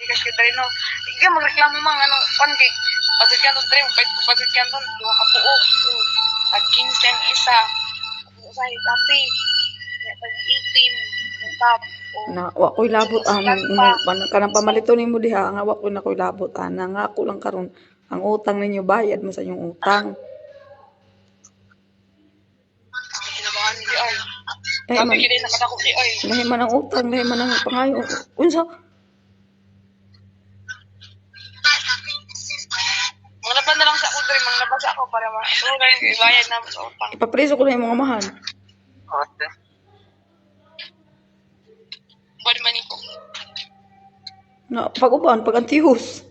Gikas ka dre no. Iga magreklamo mga ano kon kay pasud ka to dre, pait ko pasud ka to, duha ka buo. Tag 15 ang isa. Sa tapi. Ya tag 18 yung top. Na wa ko'y labot anan imong kanang pamalito nimo diha nga wa ko'y na ko'y labot ana nga ako lang karon ang utang ninyo bayad mo sa inyong utang. Kinabangan ni ay. Lahi man, Kami kini nakadako di ay. lahi man ang utang, lahi man ang pangayo. Unsa? Manglabas na lang sa ako dre, manglabas ako para so ibayad na sa utang. Ipapreso ko na imong amahan. Okay. Bari man iko. Na pag-uban, pag antihus.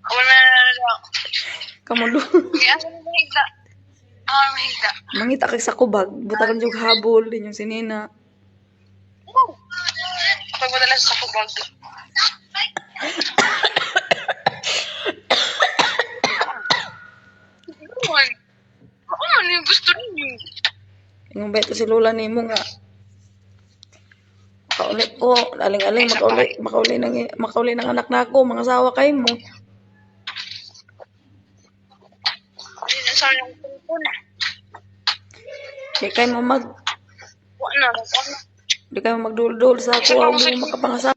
Wala na. Kamo do. Kaya sa mahigda. Mahigda. Mangita kay sa kubag, butagan jug habol din yung sinina. Pag madala sa kubag. Ano yung gusto ninyo? Yung beto si Lola nimo nga. Makauli ko, aling-aling makauli ng anak nako, mga asawa kay mo. Hindi na sayang telepon. Di kay mo Wala na. di kay mo magdul-dul sa ako, ang mga makapangasawa.